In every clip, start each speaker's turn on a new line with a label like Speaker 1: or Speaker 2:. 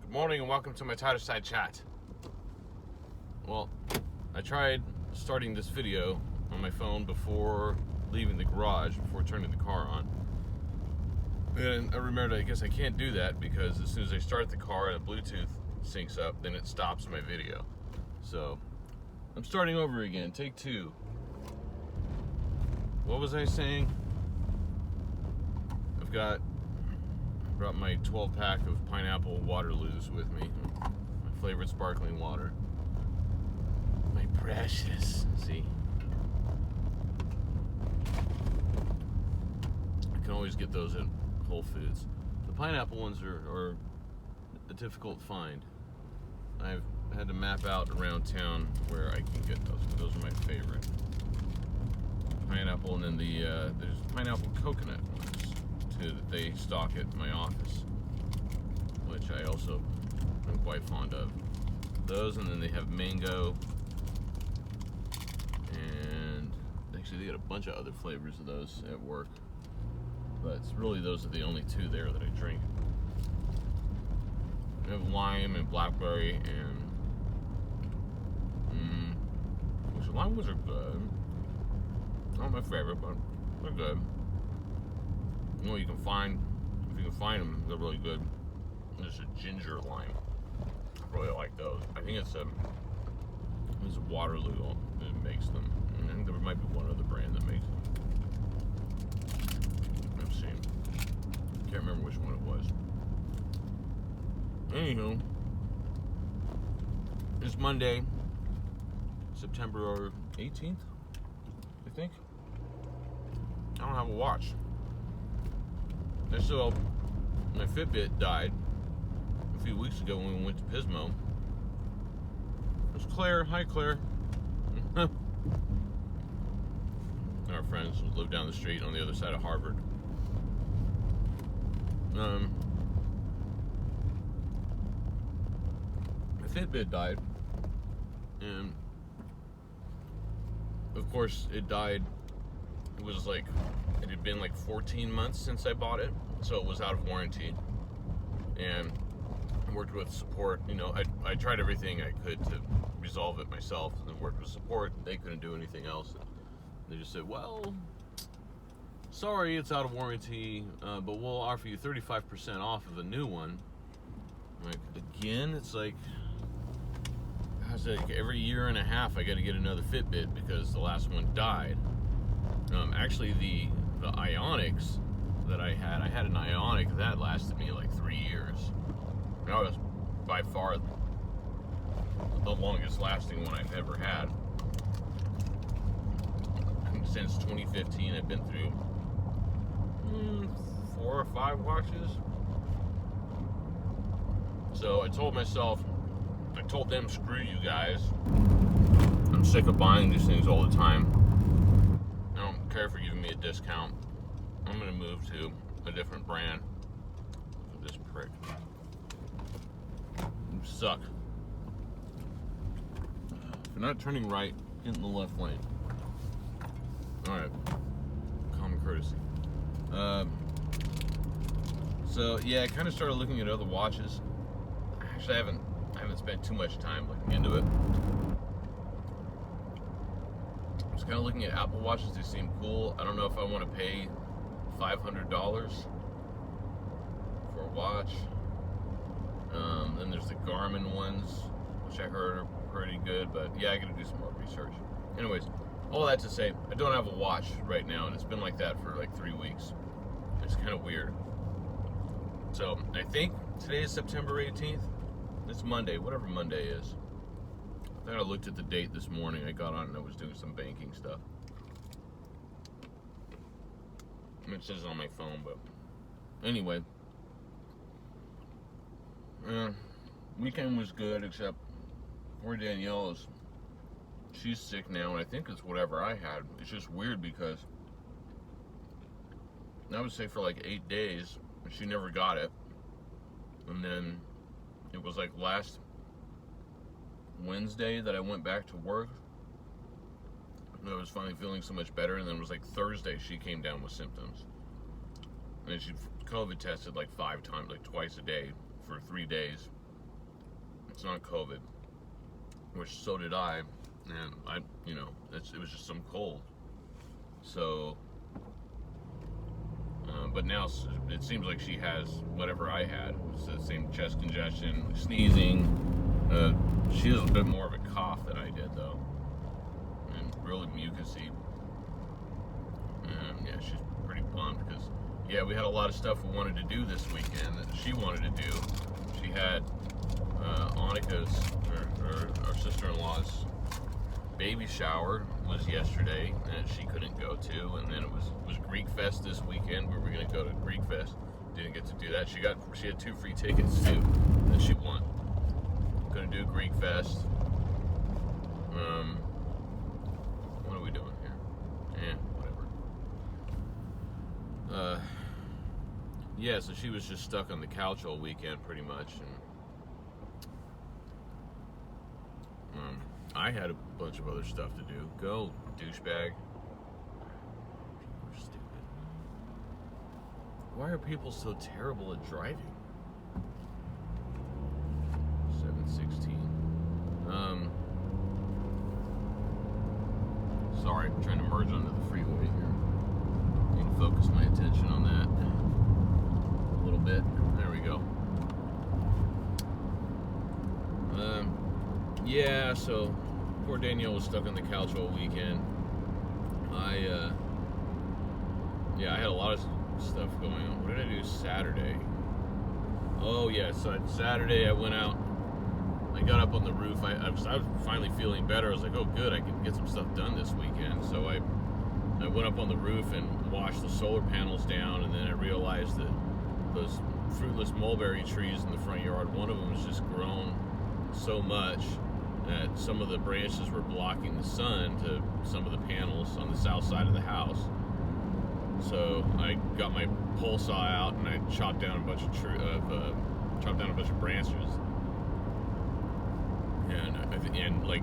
Speaker 1: Good morning and welcome to my Tireside chat. Well, I tried starting this video on my phone before leaving the garage, before turning the car on. And I remembered I guess I can't do that because as soon as I start the car and the Bluetooth syncs up, then it stops my video. So, I'm starting over again, take two. What was I saying? Brought my 12-pack of pineapple Waterloos with me. My flavored sparkling water. My precious. See? I can always get those at Whole Foods. The pineapple ones are a difficult find. I've had to map out around town where I can get those. Those are my favorite. Pineapple, and then there's pineapple coconut ones too that they stock at my office, which I also am quite fond of. Those, and then they have mango, and actually they got a bunch of other flavors of those at work, but it's really those are the only two there that I drink. They have lime and blackberry, and which the lime ones are good. Not my favorite, but they're good. You know, if you can find them, they're really good. There's a ginger lime. I really like those. I think it's Waterloo that makes them. And I think there might be one other brand that makes them. Let's see. Can't remember which one it was. Anywho, it's Monday, September 18th, I think. I don't have a watch. And so, my Fitbit died a few weeks ago when we went to Pismo. There's Claire. Hi, Claire. Our friends who live down the street on the other side of Harvard. My Fitbit died. And, of course, it died. It had been like 14 months since I bought it, so it was out of warranty. And I worked with support. You know, I tried everything I could to resolve it myself, and then worked with support. They couldn't do anything else. They just said, well, sorry, it's out of warranty, but we'll offer you 35% off of a new one. I'm like, again? It's like every year and a half I got to get another Fitbit because the last one died. Actually, the Ionics that I had an Ionic that lasted me like 3 years. That was by far the longest lasting one I've ever had. Since 2015, I've been through 4 or 5 watches. So I told them, screw you guys. I'm sick of buying these things all the time. I don't care for giving me a discount. I'm gonna move to a different brand. Look at this prick. You suck. If you're not turning right, get in the left lane. Alright. Common courtesy. So yeah, I kind of started looking at other watches. Actually, I haven't spent too much time looking into it. I was kind of looking at Apple Watches. They seem cool. I don't know if I want to pay $500 for a watch. Then there's the Garmin ones, which I heard are pretty good, but yeah, I gotta do some more research. Anyways, all that to say, I don't have a watch right now, and it's been like that for like 3 weeks. It's kind of weird. So I think today is September 18th. It's Monday, whatever Monday is. I think I looked at the date this morning. I got on and I was doing some banking stuff. It says on my phone, but anyway. Weekend was good, except poor Danielle she's sick now, and I think it's whatever I had. It's just weird because I would say for like 8 days, she never got it. And then it was like last Wednesday that I went back to work. I was finally feeling so much better, and then it was like Thursday she came down with symptoms. And she COVID tested like 5 times, like twice a day for 3 days. It's not COVID, which so did I, and it was just some cold. So, but now it seems like she has whatever I had. It's the same chest congestion, sneezing. She has a bit more of a cough than I did, though, and really mucusy. And yeah, she's pretty bummed because, yeah, we had a lot of stuff we wanted to do this weekend that she wanted to do. She had Annika's, our sister-in-law's, baby shower was yesterday, and she couldn't go to. And then it was Greek Fest this weekend. We were gonna go to Greek Fest, didn't get to do that. She had 2 free tickets too that she won. Couldn't do Greek Fest. What are we doing here? Whatever. Yeah, so she was just stuck on the couch all weekend pretty much, and I had a bunch of other stuff to do. Go, douchebag. People are stupid. Why are people so terrible at driving? 716. Sorry, I'm trying to merge onto the freeway here. Need to focus my attention on that a little bit. There we go. Yeah, so poor Danielle was stuck on the couch all weekend. I had a lot of stuff going on. What did I do Saturday? Oh yeah, so Saturday I went out. I got up on the roof. I was finally feeling better. I was like, oh good, I can get some stuff done this weekend. So I went up on the roof and washed the solar panels down, and then I realized that those fruitless mulberry trees in the front yard, one of them was just grown so much that some of the branches were blocking the sun to some of the panels on the south side of the house. So I got my pole saw out and I chopped down a bunch of branches, and like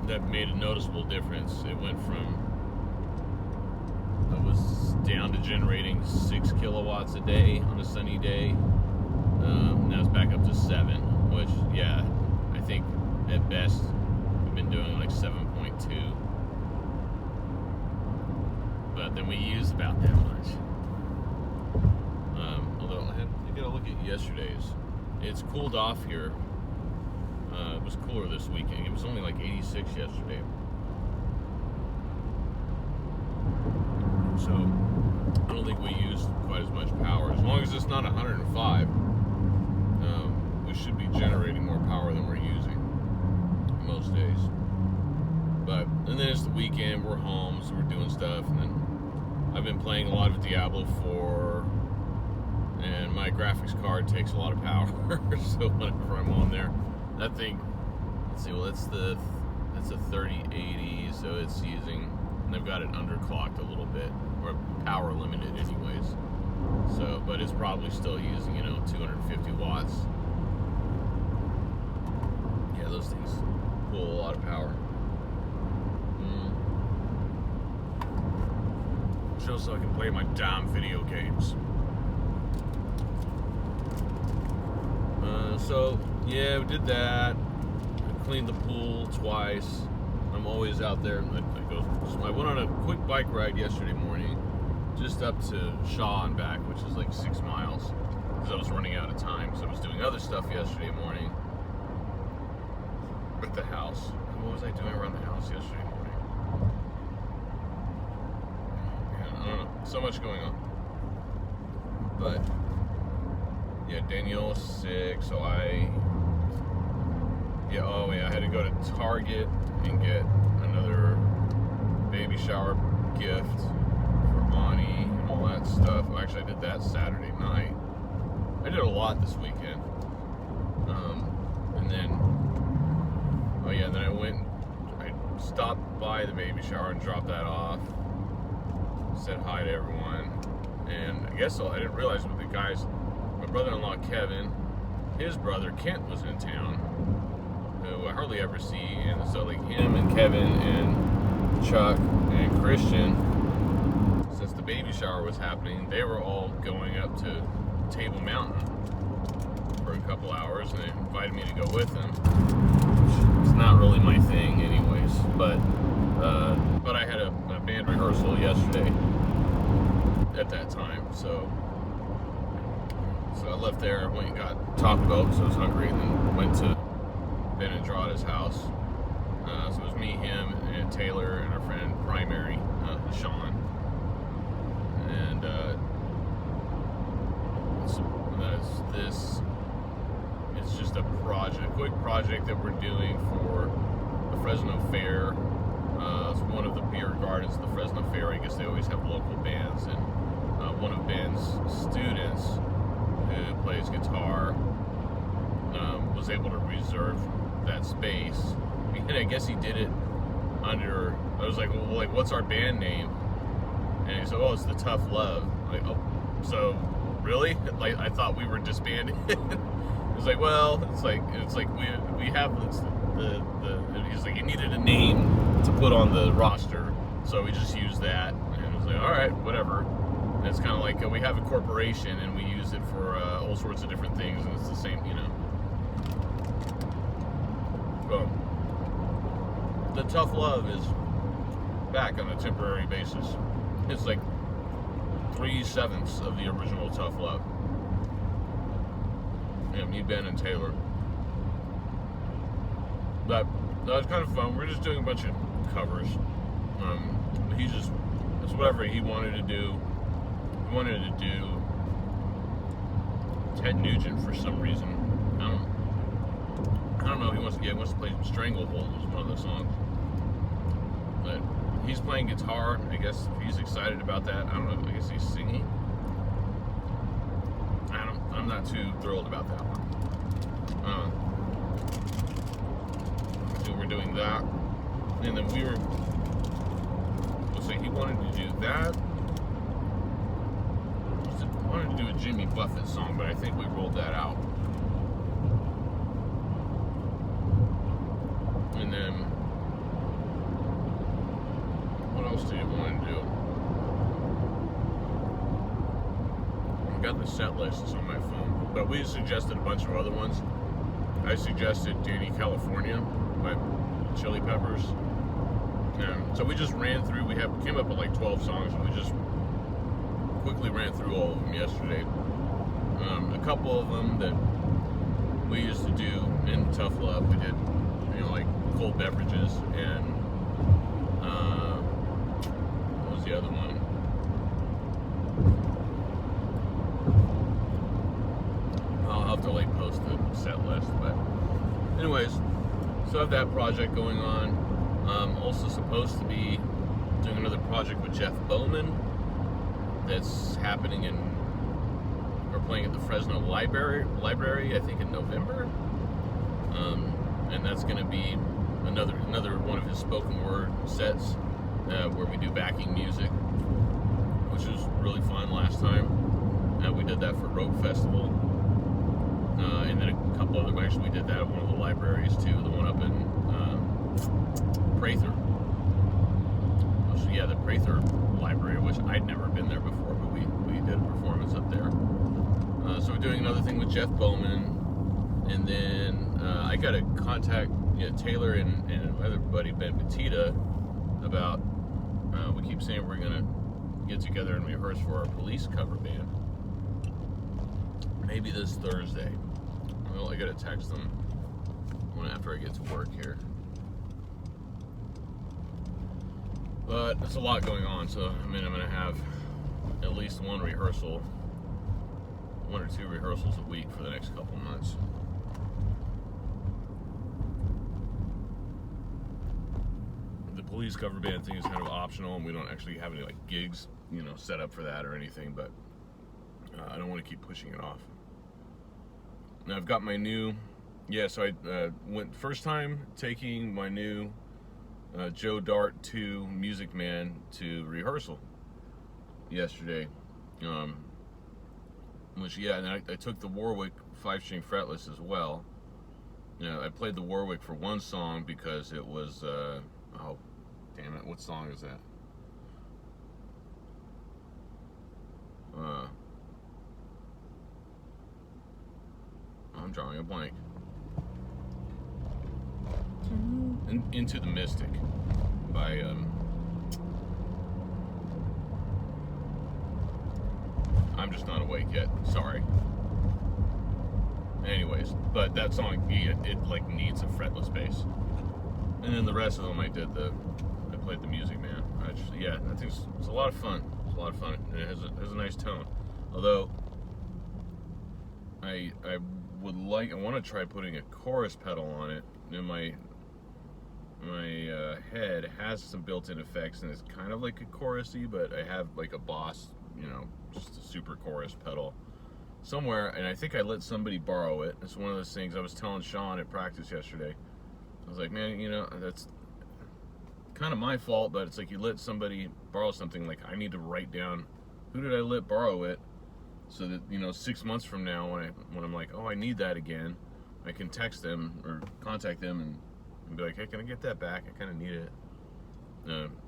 Speaker 1: that made a noticeable difference. It went from, I was down to generating 6 kilowatts a day on a sunny day. Now it's back up to 7, which, yeah, I think at best we've been doing like 7.2. But then we use about that much. Although I gotta look at yesterday's. It's cooled off here. It was cooler this weekend. It was only like 86 yesterday. So I don't think we used quite as much power. As long as it's not 105, we should be generating more power than we're using most days. And then it's the weekend, we're home, so we're doing stuff, and then I've been playing a lot of Diablo 4, and my graphics card takes a lot of power, so whenever I'm on there, that thing, let's see, well, that's a 3080, so it's using, and I've got it underclocked a little bit, or power limited anyways, so, but it's probably still using, 250 watts. Yeah, those things pull a lot of power. Just so I can play my damn video games. So yeah, we did that. I cleaned the pool twice. I'm always out there. I went on a quick bike ride yesterday morning, just up to Shaw and back, which is like 6 miles, because I was running out of time. So I was doing other stuff yesterday morning at the house. What was I doing around the house yesterday morning? I don't know, so much going on. But yeah, Danielle was sick, so I had to go to Target and get another baby shower gift for Bonnie and all that stuff. Actually, I did that Saturday night. I did a lot this weekend. And then I stopped by the baby shower and dropped that off. Said hi to everyone, and I guess I didn't realize with the guys, my brother-in-law Kevin, his brother Kent was in town, who I hardly ever see, and so like him and Kevin and Chuck and Christian, since the baby shower was happening, they were all going up to Table Mountain for a couple hours, and they invited me to go with them. It's not really my thing, anyways. But I had a band rehearsal yesterday at that time, so I left there, went and got Taco Bell because I was hungry, and then went to Ben and Drada's house. So it was me, him, and Taylor, and our friend Primary, Sean. And it's just a quick project that we're doing for the Fresno Fair. It's one of the beer gardens of the Fresno Fair. I guess they always have local bands, and one of Ben's students who plays guitar was able to reserve that space. And I guess he did it under, I was like, well, what's our band name? And he said, oh, it's the Tough Love. Like, oh, so really? Like, I thought we were disbanded. It's like, well, it's like we have he's like, you needed a name to put on the roster, so we just used that. And it was like, all right, whatever. And it's kind of like we have a corporation and we use it for all sorts of different things, and it's the same, you know. Well, the Tough Love is back on a temporary basis. It's like 3/7 of the original Tough Love. Yeah, me, Ben, and Taylor. But that was kind of fun. We're just doing a bunch of covers. It's whatever he wanted to do. He wanted to do Ted Nugent for some reason. I don't know. He wants to play Stranglehold, was one of the songs. But he's playing guitar. I guess he's excited about that. I don't know. I guess he's singing. I'm not too thrilled about that one. So we're doing that, and then let's say he wanted to do that. He wanted to do a Jimmy Buffett song, but I think we rolled that out. And then what else did he want to do? I got the set lists on my phone, but we suggested a bunch of other ones. I suggested Danny California by Chili Peppers. So we just ran through. We came up with like 12 songs, and we just quickly ran through all of them yesterday. A couple of them that we used to do in Tough Love, we did, like cold beverages, and what was the other one? I'll have to post the set list, but anyways, so I have that project going on. Also supposed to be doing another project with Jeff Bowman that's happening we're playing at the Fresno Library, I think in November. And that's going to be another one of his spoken word sets where we do backing music, which was really fun last time. We did that for Rogue Festival. And then a couple other, actually we did that at one of the libraries too, the one up in Prather. So yeah, the Prather Library, which I'd never been there before, but we did a performance up there. So we're doing another thing with Jeff Bowman, and then I got to contact Taylor and my other buddy Ben Petita about, we keep saying we're going to get together and rehearse for our Police cover band. Maybe this Thursday. Well, I gotta text them after I get to work here. But there's a lot going on, so I'm gonna have at least one or two rehearsals a week for the next couple months. The Police cover band thing is kind of optional, and we don't actually have any gigs, set up for that or anything, but I don't want to keep pushing it off. Now I've got my new, so I went first time taking my new Joe Dart 2 Music Man to rehearsal yesterday. And I took the Warwick 5-string fretless as well. I played the Warwick for one song because it was, oh, damn it, what song is that? I'm drawing a blank. Into the Mystic by I'm just not awake yet. Sorry. Anyways, but that song, it like needs a fretless bass. And then the rest of them I played the Music Man. I think it's a lot of fun. It's a lot of fun. And it has a nice tone. Although I want to try putting a chorus pedal on it. And my head has some built-in effects, and it's kind of like a chorusy, but I have like a Boss, just a super chorus pedal somewhere, and I think I let somebody borrow it. It's one of those things I was telling Sean at practice yesterday. I was like, man, that's kind of my fault, but it's like you let somebody borrow something. Like, I need to write down who did I let borrow it, so that 6 months from now when I'm like, oh, I need that again, I can text them or contact them and be like, hey, can I get that back? I kind of need it.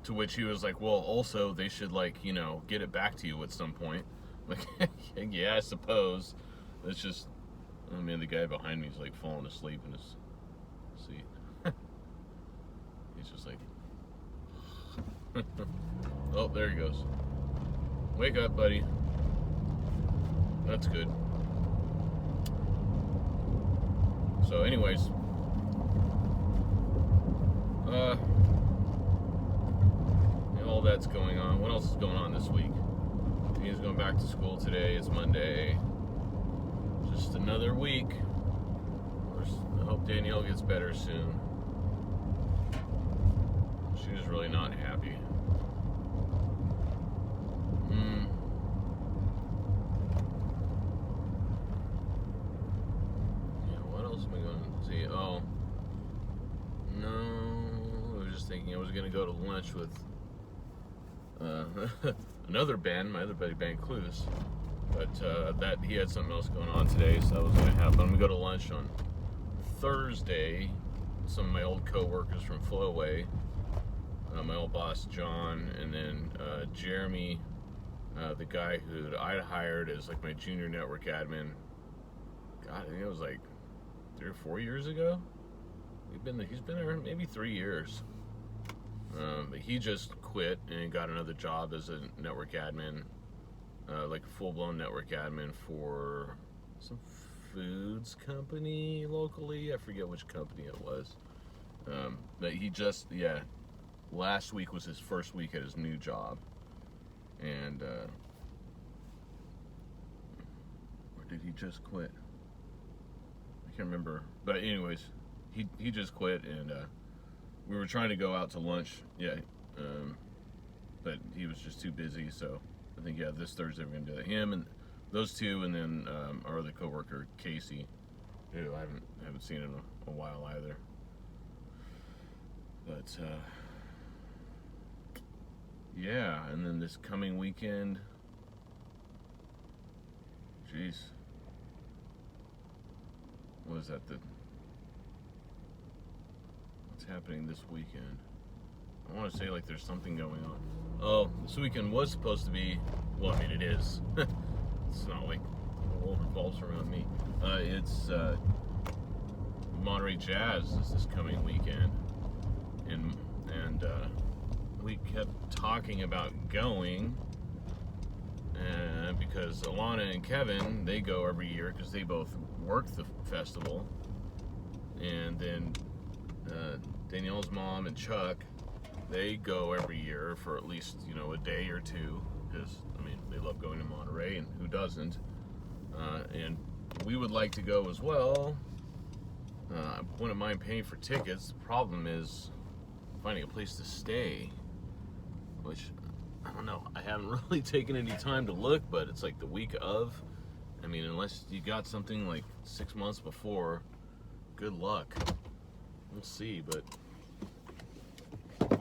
Speaker 1: To which he was like, well, also they should get it back to you at some point. Like, yeah, I suppose. It's just, oh man, the guy behind me is like falling asleep in his seat. He's just like, oh, there he goes. Wake up, buddy. That's good. So anyways, all that's going on. What else is going on this week? He's going back to school today. It's Monday. Just another week. I hope Danielle gets better soon. She was really not happy. Yeah, what else am I going to see? Oh. No. I was just thinking I was going to go to lunch with another band, my other buddy band, Clues, but that he had something else going on today, so that was going to happen. I'm going to go to lunch on Thursday. Some of my old co-workers from Flowway, my old boss John, and then Jeremy, the guy who I hired as like my junior network admin. God, I think it was like 3 or 4 years ago. He's been there maybe 3 years. But he just quit and got another job as a network admin, like a full-blown network admin for some foods company locally. I forget which company it was. But he just, last week was his first week at his new job. And, or did he just quit? I can't remember. But anyways, he just quit, and, we were trying to go out to lunch, but he was just too busy, so I think, this Thursday we're going to do that. Him and those two, and then our other coworker, Casey, who I haven't seen in a while either. But, and then this coming weekend, jeez, what is that, happening this weekend? I want to say like there's something going on. Oh, this weekend was supposed to be, well, I mean, it is. It's not like the world revolves around me. It's Monterey Jazz is this coming weekend, and we kept talking about going, because Alana and Kevin, they go every year because they both work the festival, and then Danielle's mom and Chuck, they go every year for at least, a day or two, because, I mean, they love going to Monterey, and who doesn't? And we would like to go as well. I wouldn't mind paying for tickets. The problem is finding a place to stay, which, I don't know, I haven't really taken any time to look, but it's like the week of. I mean, unless you got something like 6 months before, good luck. We'll see, but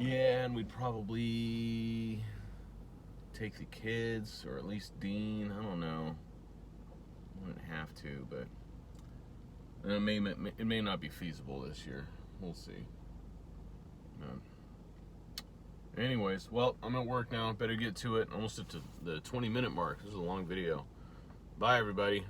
Speaker 1: and we'd probably take the kids, or at least Dean. I don't know. I wouldn't have to, but it may not be feasible this year. We'll see. Anyways, well, I'm at work now. Better get to it. Almost at the 20-minute mark. This is a long video. Bye, everybody.